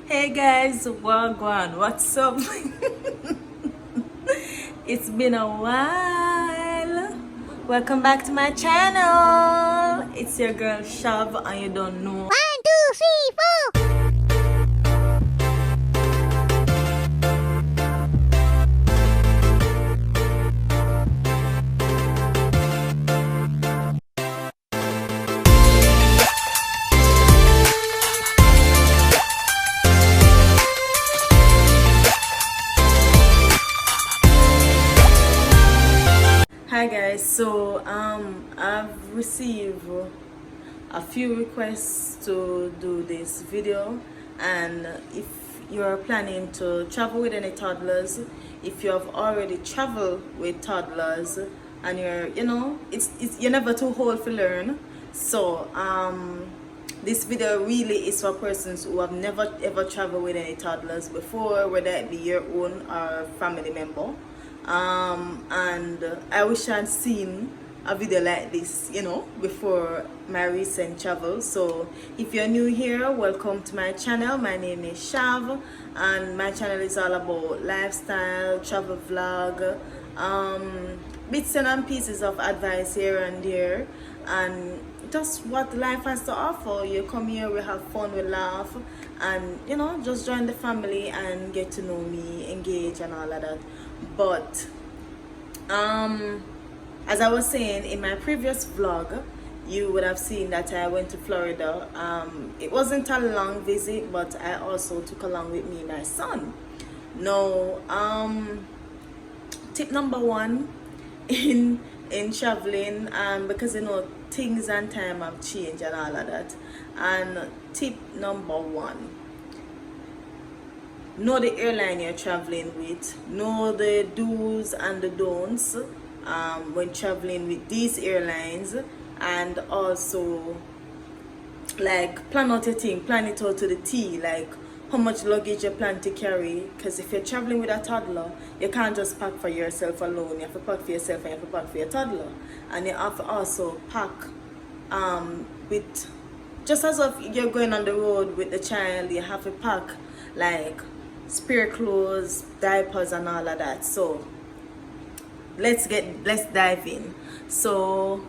Hey guys, wagwan, what's up? It's been a while. Welcome back to my channel. It's your girl Shav, and you don't know. 1, 2, 3, 4. Hi guys, so I've received a few requests to do this video, and if you're planning to travel with any toddlers, if you have already traveled with toddlers and you're never too old to learn. So this video really is for persons who have never ever traveled with any toddlers before, whether it be your own or family member. And I wish I'd seen a video like this, before my recent travel. So if you're new here, welcome to my channel. My name is Shav, and my channel is all about lifestyle, travel vlog, bits and pieces of advice here and there, and just what life has to offer. You come here, we have fun, we laugh, and just join the family and get to know me, engage and all of that. But as I was saying in my previous vlog, you would have seen that I went to Florida. It wasn't a long visit, but I also took along with me my son. Now, tip number one in traveling, because things and time have changed and all of that. And tip number one: know the airline you're traveling with. Know the do's and the don'ts when traveling with these airlines, and also plan out your thing, plan it out to the T, like how much luggage you plan to carry. Because if you're traveling with a toddler, you can't just pack for yourself alone. You have to pack for yourself and you have to pack for your toddler, and you have to also pack with, just as if you're going on the road with the child, you have to pack like spare clothes, diapers and all of that. So let's dive in. So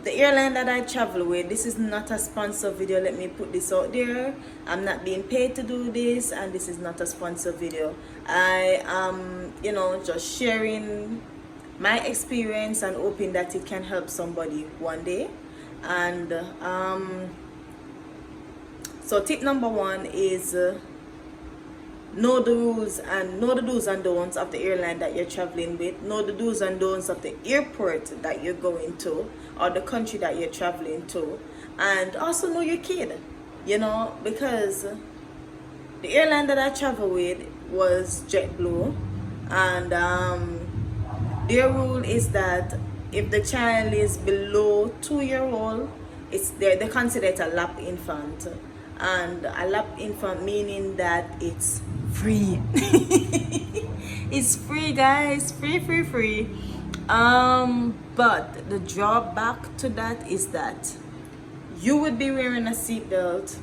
the airline that I travel with, this is not a sponsor video, let me put this out there. I'm not being paid to do this, and this is not a sponsor video. I am just sharing my experience and hoping that it can help somebody one day. And so tip number one is know the rules and know the do's and don'ts of the airline that you're traveling with. Know the do's and don'ts of the airport that you're going to, or the country that you're traveling to. And also know your kid, because the airline that I travel with was JetBlue, and their rule is that if the child is below 2-year-old, they consider it a lap infant. And a lap infant meaning that it's free. It's free, guys, free. But the drawback to that is that you would be wearing a seatbelt,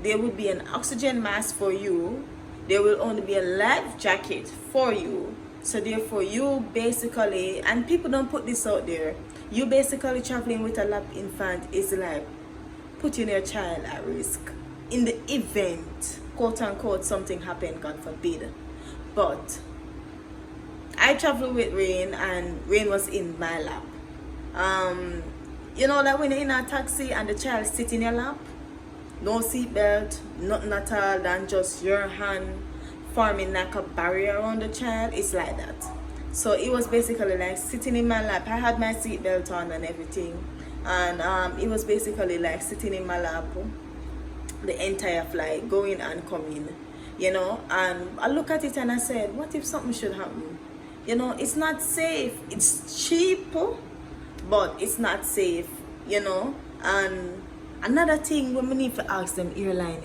there would be an oxygen mask for you, there will only be a life jacket for you. So therefore you basically, and people don't put this out there, you basically traveling with a lap infant is like putting your child at risk in the event, quote unquote, something happened, God forbid. But I traveled with Rain, and Rain was in my lap. Like when you're in a taxi and the child sits in your lap, no seatbelt, nothing at all, than just your hand forming like a barrier around the child. It's like that. So it was basically like sitting in my lap. I had my seatbelt on and everything, and it was basically like sitting in my lap the entire flight, going and coming, and I look at it and I said, what if something should happen? It's not safe. It's cheap, but it's not safe, And another thing we need to ask them airline,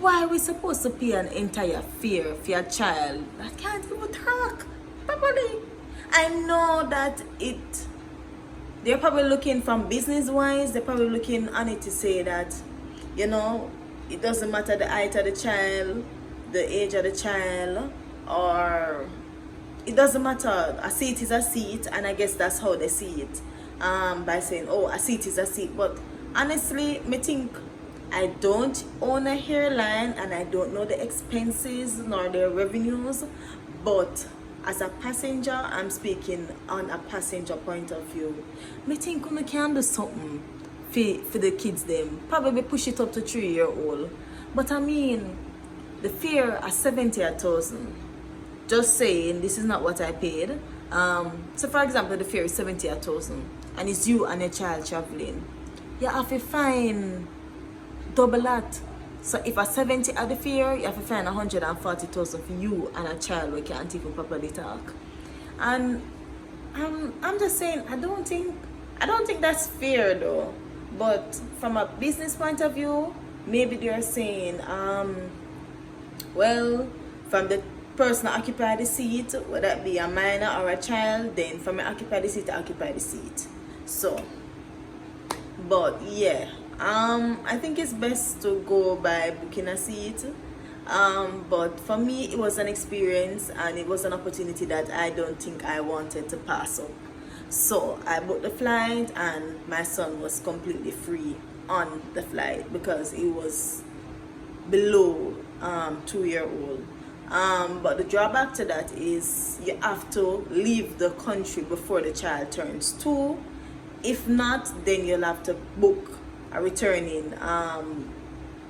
why are we supposed to pay an entire fare for your child that can't even talk properly? I know that they're probably looking from business wise, they're probably looking on it to say that it doesn't matter the height of the child, the age of the child, or it doesn't matter. A seat is a seat, and I guess that's how they see it, by saying, oh, a seat is a seat. But honestly, me think, I don't own a hairline and I don't know the expenses nor their revenues, but as a passenger, I'm speaking on a passenger point of view. Me think we can do something for the kids them. Probably push it up to 3-year-old. But I mean, the fare are 70,000. Just saying, this is not what I paid. So for example, the fare is 70,000 and it's you and a child traveling. You have to find double that. So if a 70 at the fare, you have to find 140,000 for you and a child who can't even properly talk. And I'm just saying, I don't think that's fair though. But from a business point of view, maybe they're saying, well, from the person that occupy the seat, whether it be a minor or a child, then from the occupy the seat to occupy the seat. So, but yeah, I think it's best to go by booking a seat. But for me, it was an experience and it was an opportunity that I don't think I wanted to pass up. So I booked the flight and my son was completely free on the flight because he was below 2-year-old. But the drawback to that is you have to leave the country before the child turns 2. If not, then you'll have to book a returning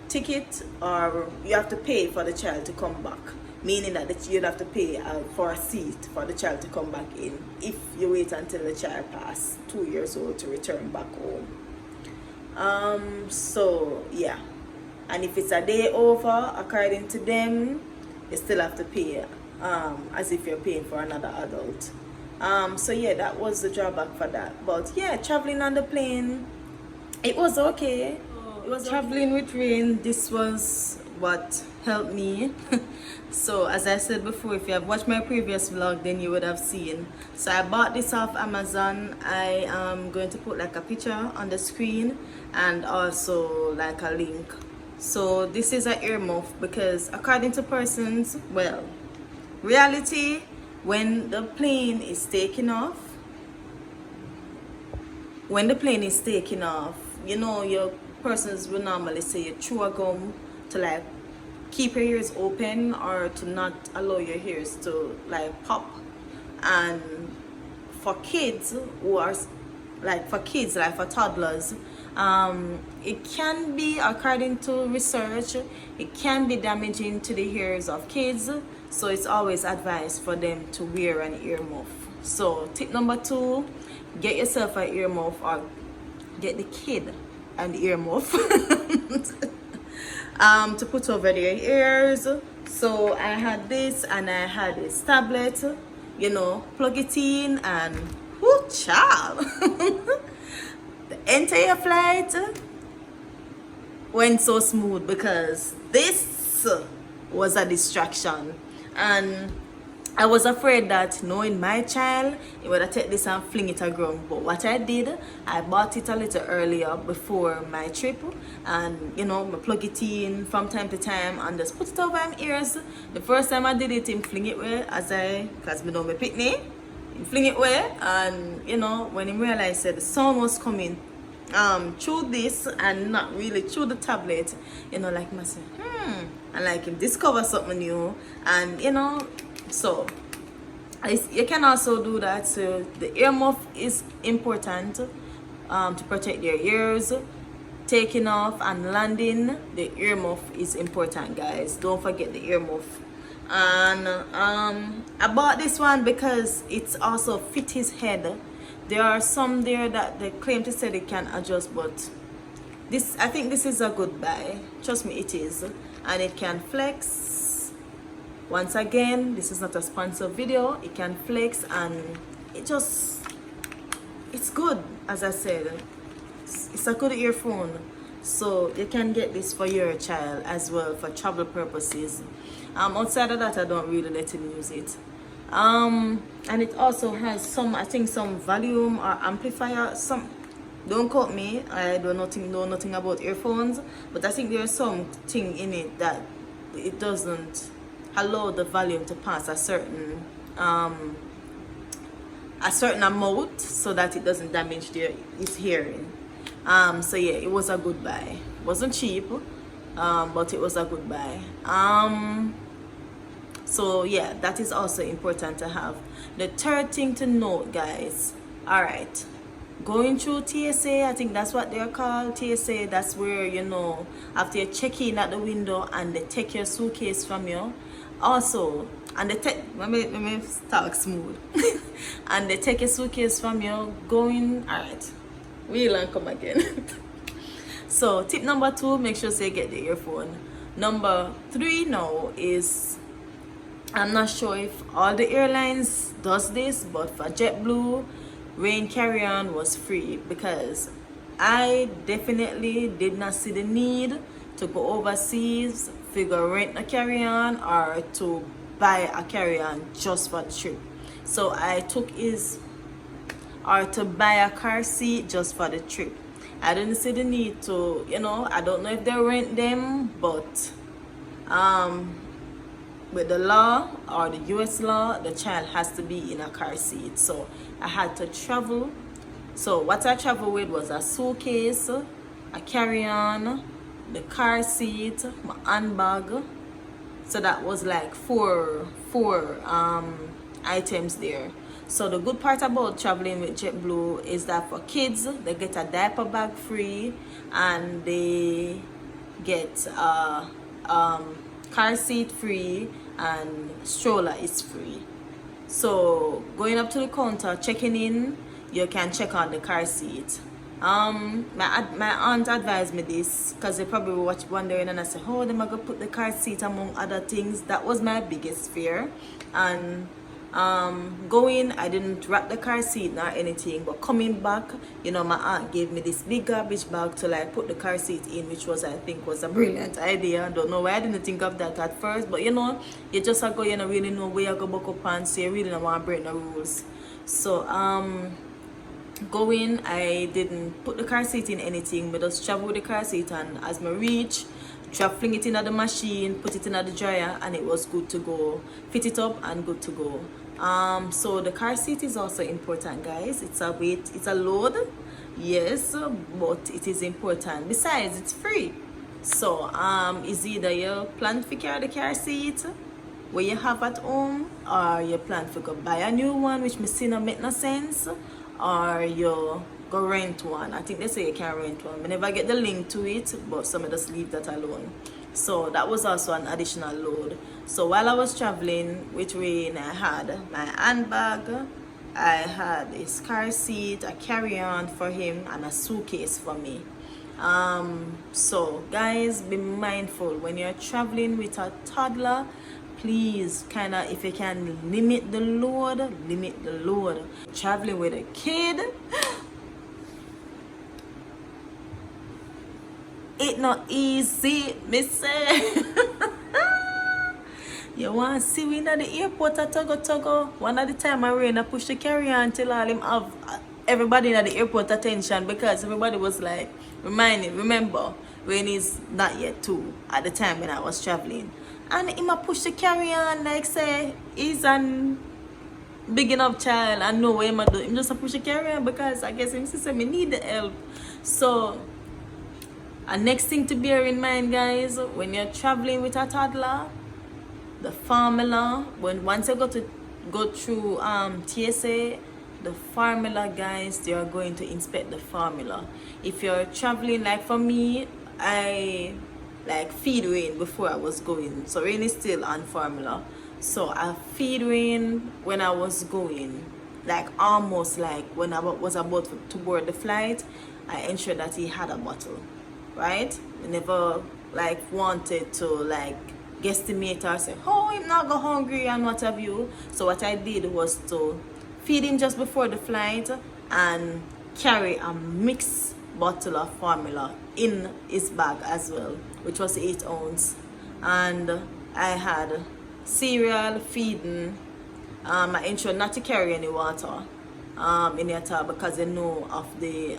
ticket, or you have to pay for the child to come back, meaning that you'll have to pay for a seat for the child to come back in if you wait until the child passes 2 years old to return back home. So yeah, and if it's a day over, according to them, you still have to pay as if you're paying for another adult. So yeah, that was the drawback for that. But yeah, traveling on the plane, it was okay. It was traveling with rain. This was what helped me. So as I said before, if you have watched my previous vlog, then you would have seen. So I bought this off Amazon. I am going to put like a picture on the screen and also like a link. So this is an earmuff because according to persons, well, reality, when the plane is taking off, you know, your persons will normally say you chew a gum to like keep your ears open or to not allow your ears to like pop. And for kids who are like for toddlers, it can be, according to research, it can be damaging to the ears of kids. So it's always advised for them to wear an earmuff. So tip number 2, get yourself an earmuff or get the kid an earmuff to put over their ears. So I had this and I had this tablet, you know, plug it in and whoo child. The entire flight went so smooth because this was a distraction. And I was afraid that knowing my child, he would have taken this and fling it around. But what I did, I bought it a little earlier before my trip. And, you know, I plug it in from time to time and just put it over my ears. The first time I did it, him fling it away because I know my picnic. He fling it away. And, you know, when he realized that the sound was coming through this and not really through the tablet, you know, like myself, and like him discover something new. And, you know, so you can also do that. So the earmuff is important to protect their ears. Taking off and landing, the earmuff is important, guys. Don't forget the earmuff. And I bought this one because it's also fit his head. There are some there that they claim to say they can adjust, but this, I think this is a good buy. Trust me, it is. And it can flex. Once again, this is not a sponsored video. It can flex and it's good. As I said, it's a good earphone. So you can get this for your child as well for travel purposes. Outside of that, I don't really let him use it. And it also has some, I think, some volume or amplifier, Don't quote me, I do know nothing about earphones, but I think there's something in it that it doesn't allow the volume to pass a certain amount, so that it doesn't damage his hearing. So yeah, it was a good buy. Wasn't cheap, but it was a good buy. So yeah, that is also important to have. The third thing to note, guys, all right, going through TSA, I think that's what they're called, TSA. That's where, you know, after you check in at the window and they take your suitcase from you. Also, and they take, let me talk smooth. And they take your suitcase from you going, all right, wheel and come again. So tip number 2, make sure you get the earphone. Number 3 now is, I'm not sure if all the airlines does this, but for JetBlue, rain carry-on was free, because I definitely did not see the need to go overseas, figure rent a carry-on or to buy a carry-on just for the trip. So I took to buy a car seat just for the trip. I didn't see the need to, you know, I don't know if they rent them, but with the law or the US law, the child has to be in a car seat. So I had to travel. So what I traveled with was a suitcase, a carry-on, the car seat, my handbag. So that was like four items there. So the good part about traveling with JetBlue is that for kids, they get a diaper bag free, and they get a car seat free, and stroller is free. So going up to the counter, checking in, you can check on the car seat. My aunt advised me this, because they probably were wondering, and I said, oh, they're gonna put the car seat among other things. That was my biggest fear. And going, I didn't wrap the car seat nor anything, but coming back, you know, my aunt gave me this big garbage bag to like put the car seat in, which was, I think, was a brilliant idea. I don't know why I didn't think of that at first, but you know, you just go, you don't really know where you go buck up on, so you really don't want to break the rules. So going, I didn't put the car seat in anything, but just travel with the car seat, and as I reach, fling it in the machine, put it in the dryer, and it was good to go. Fit it up and good to go. So the car seat is also important, guys. It's a weight, it's a load, yes, but it is important. Besides, it's free. So is either you plan to carry the car seat where you have at home, or you plan to go buy a new one, which me see no make no sense, or you go rent one. I think they say you can rent one. I never get the link to it, but some of just leave that alone. So that was also an additional load. So while I was traveling with rain, I had my handbag, I had his car seat, a carry-on for him, and a suitcase for me. So guys, be mindful when you're traveling with a toddler. Please, kind of, if you can limit the load, limit the load. Traveling with a kid, it not easy, me say. You want to see we in the airport at Togo. One at the time I ran, I pushed the carry-on till all him have everybody in the airport attention, because everybody was like, remember, when he's not yet 2 at the time when I was traveling. And him a push the carry-on like say he's an big enough child and know what him a do. Him just a push the carry-on because I guess him sister me need the help. So next thing to bear in mind, guys, when you're traveling with a toddler, the formula, once you go through TSA, the formula, guys, they are going to inspect the formula. If you're traveling, like for me, I like feed rain before I was going, so rain is still on formula. So I feed rain when I was going, like almost like when I was about to board the flight. I ensured that he had a bottle, right? I never like wanted to like guesstimate or say, oh, I'm not go hungry and what have you. So what I did was to feed him just before the flight and carry a mixed bottle of formula in his bag as well, which was 8 ounce. And I had cereal, feeding. I ensured not to carry any water. in your tub because they know of the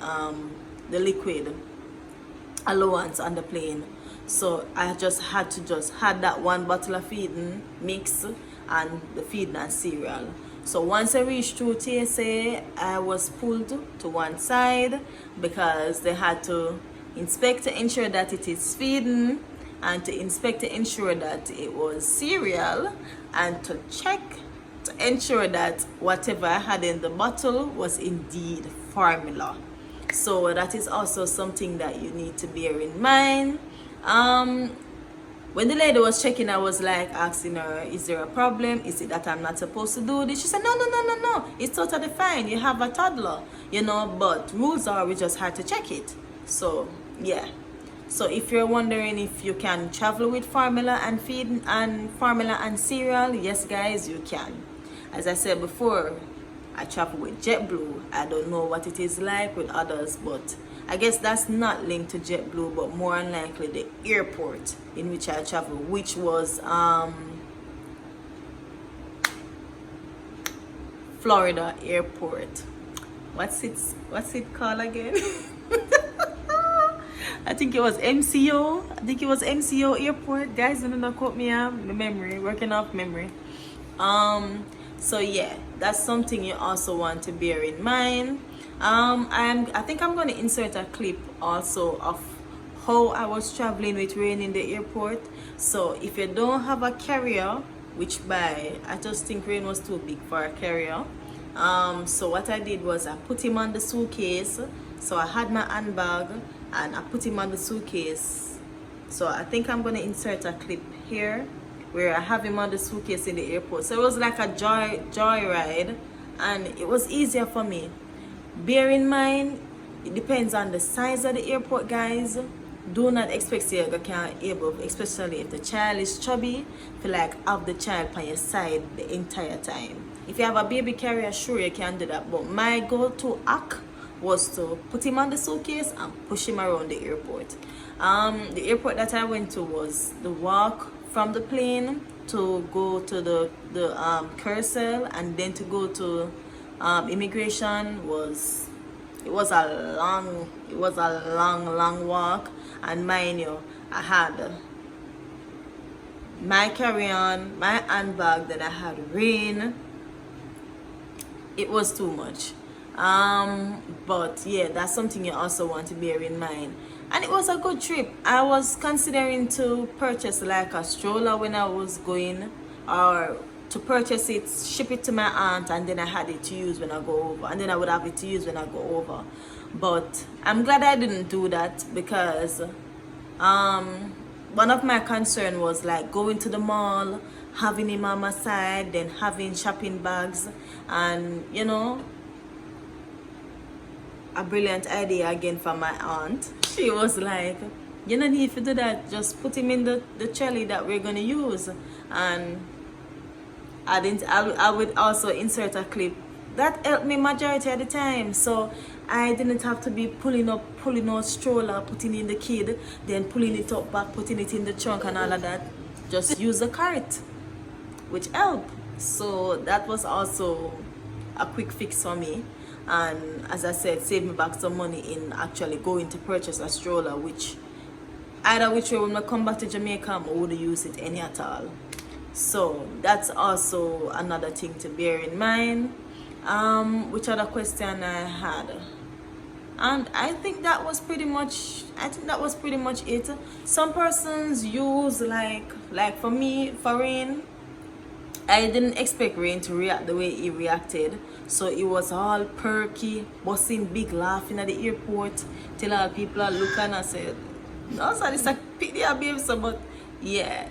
liquid allowance on the plane. So I just had that one bottle of feeding mix and the feeding and cereal. So once I reached through TSA, I was pulled to one side because they had to inspect to ensure that it is feeding, and to inspect to ensure that it was cereal, and to check to ensure that whatever I had in the bottle was indeed formula. So that is also something that you need to bear in mind. When the lady was checking, I was like asking her, is there a problem? Is it that I'm not supposed to do this? She said, no, it's totally fine. You have a toddler, but rules are we just had to check it. So yeah. So if you're wondering if you can travel with formula and feed and formula and cereal, yes guys, you can. As I said before, I travel with JetBlue. I don't know what it is like with others, but I guess that's not linked to JetBlue, but more unlikely the airport in which I travel, which was Florida airport. What's it called again? I think it was MCO. I think it was MCO airport. Guys, don't quote me on the memory, working off memory. So yeah, that's something you also want to bear in mind. I think I'm going to insert a clip also of how I was traveling with rain in the airport. So if you don't have a carrier, which I just think rain was too big for a carrier. So what I did was I put him on the suitcase. So I had my handbag and I put him on the suitcase. So I think I'm going to insert a clip here where I have him on the suitcase in the airport. So it was like a joy ride, and it was easier for me. Bear in mind, it depends on the size of the airport, guys. Do not expect you can able, especially if the child is chubby, feel like have the child by your side the entire time. If you have a baby carrier, sure you can do that, but my go-to act was to put him on the suitcase and push him around the airport. The airport that I went to was the walk from the plane to go to the carousel, and then to go to immigration it was a long walk. And mind you, I had my carry-on, my handbag, then I had rain. It was too much. But yeah, that's something you also want to bear in mind. And it was a good trip. I was considering to purchase like a stroller when I was going, or to purchase it, ship it to my aunt, and then I had it to use when I go over, and then I would have it to use when I go over. But I'm glad I didn't do that, because one of my concern was like going to the mall, having him on my side, then having shopping bags, and a brilliant idea again from my aunt. She was like, you don't need to do that, just put him in the trolley that we're gonna use. And I would also insert a clip that helped me majority of the time, so I didn't have to be pulling out stroller, putting in the kid, then pulling it up back, putting it in the trunk and all of that. Just use the cart, which helped. So that was also a quick fix for me, and as I said, saved me back some money in actually going to purchase a stroller, which either which way when I come back to Jamaica, I would use it any at all. So that's also another thing to bear in mind. Which other question I had? And I think that was pretty much it. Some persons use like for me, for Rain, I didn't expect Rain to react the way he reacted. So it was all perky, busting big laughing at the airport till all people are looking and said, no, so it's like pity a baby, so but yeah,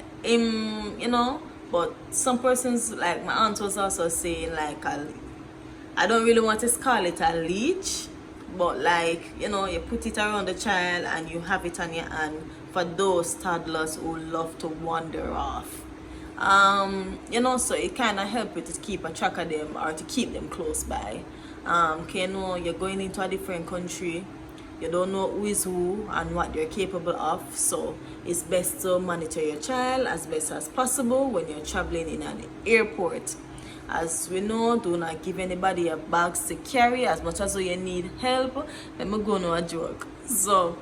but some persons, like my aunt was also saying, like I don't really want to call it a leash, but like, you put it around the child and you have it on your hand for those toddlers who love to wander off. So it kind of helps you to keep a track of them, or to keep them close by. You're going into a different country, you don't know who is who and what they're capable of, so it's best to monitor your child as best as possible when you're traveling in an airport. As we know, do not give anybody a bags to carry as much as you need help. Let me go no a joke. So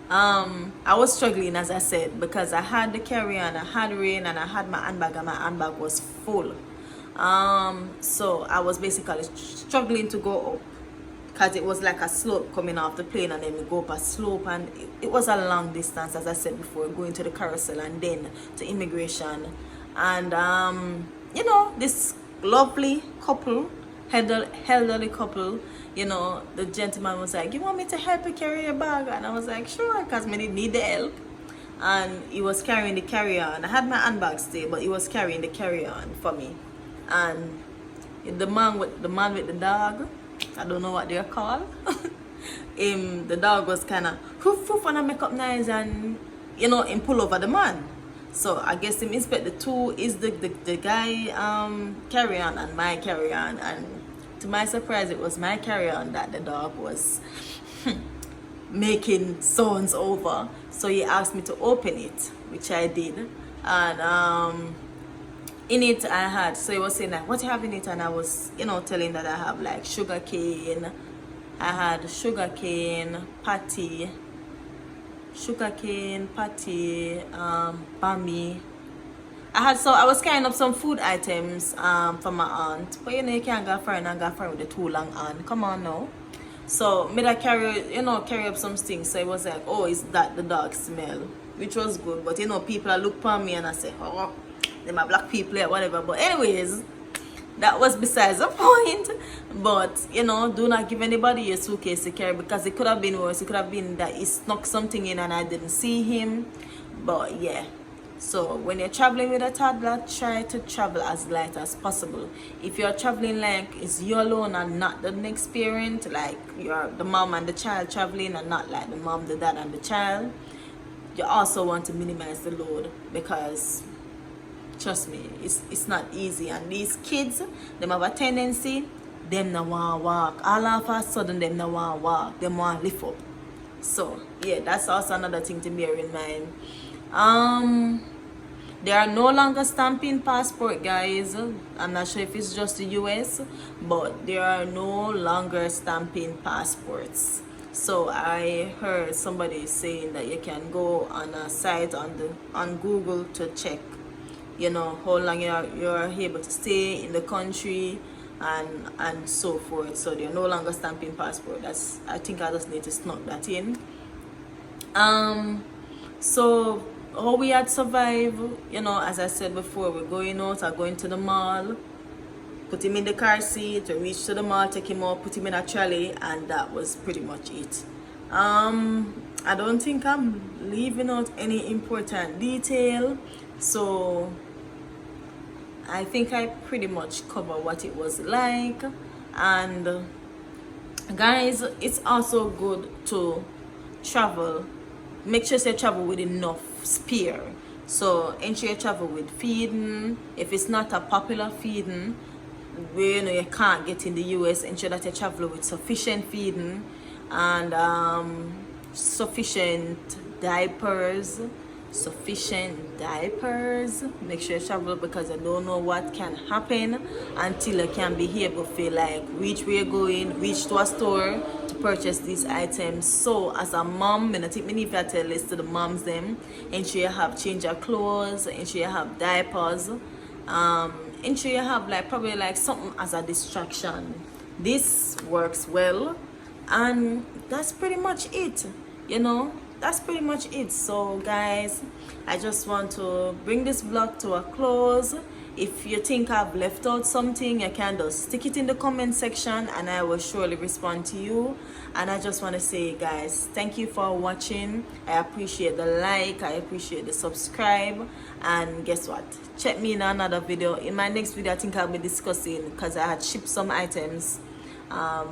I was struggling, as I said, because I had the carry-on, I had rain, and I had my handbag, and my handbag was full. So I was basically struggling to go up, because it was like a slope coming off the plane, and then we go up a slope, and it was a long distance, as I said before, going to the carousel and then to immigration. And you know, this lovely couple, elderly couple, you know, the gentleman was like, you want me to help you carry your bag? And I was like, sure, because I need the help. And he was carrying the carry-on. I had my handbag still, but he was carrying the carry-on for me. And the man with the dog, I don't know what they're called. The dog was kind of hoof hoof and I make up nice, and you know, him pull over the man. So I guess him inspect the two is the guy carry-on and my carry-on, and to my surprise it was my carry-on that the dog was making sounds over. So he asked me to open it, which I did, and in it I had, so he was saying like, what you have in it? And I was, you know, telling that I have like sugar cane. I had sugar cane patty, bami. I was carrying up some food items for my aunt, but you know, you can't go foreign and go foreign with a too long aunt. Come on now. So made I carry up some things. So it was like, oh, is that the dog smell? Which was good, but you know, people look for me and I say, oh, them are black people or whatever. But anyways, that was besides the point. But you know, do not give anybody a suitcase to carry, because it could have been worse. It could have been that he snuck something in and I didn't see him. But yeah, so when you're traveling with a toddler, try to travel as light as possible. If you're traveling like it's you alone and not the next parent, like you're the mom and the child traveling and not like the mom, the dad and the child, you also want to minimize the load, because trust me, it's not easy. And these kids, them have a tendency, them no want walk. All of a sudden, them no want walk. Them want lift up. So yeah, that's also another thing to bear in mind. There are no longer stamping passport, guys. I'm not sure if it's just the US, but there are no longer stamping passports. So I heard somebody saying that you can go on a site on Google to check, you know, how long you're able to stay in the country and so forth. So they're no longer stamping passport. I think I just need to snuck that in. So how we had survived, you know, as I said before, we're going out or going to the mall, put him in the car seat, we reach to the mall, take him out, put him in a trolley, and that was pretty much it. I don't think I'm leaving out any important detail, so I think I pretty much cover what it was like. And guys, it's also good to travel, make sure you travel with enough spare. So ensure you travel with feeding. If it's not a popular feeding where you know you can't get in the US, ensure that you travel with sufficient feeding and sufficient diapers. Make sure you travel, because you don't know what can happen until you can be able to feel like reach where you're going, reach to a store to purchase these items. So as a mom, I think many of you tell this to the moms them, ensure you have change your clothes, ensure you have diapers, ensure you have like probably like something as a distraction. This works well, and that's pretty much it, you know. That's pretty much it. So guys, I just want to bring this vlog to a close. If you think I've left out something, you can just stick it in the comment section and I will surely respond to you. And I just want to say, guys, thank you for watching. I appreciate the like, I appreciate the subscribe, and guess what, check me in another video. In my next video, I think I'll be discussing, because I had shipped some items, I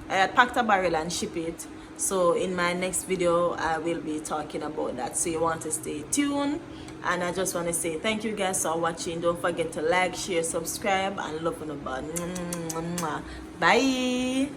had packed a barrel and ship it. So in my next video, I will be talking about that. So you want to stay tuned. And I just want to say thank you guys for watching. Don't forget to like, share, subscribe, and love on the button. Bye.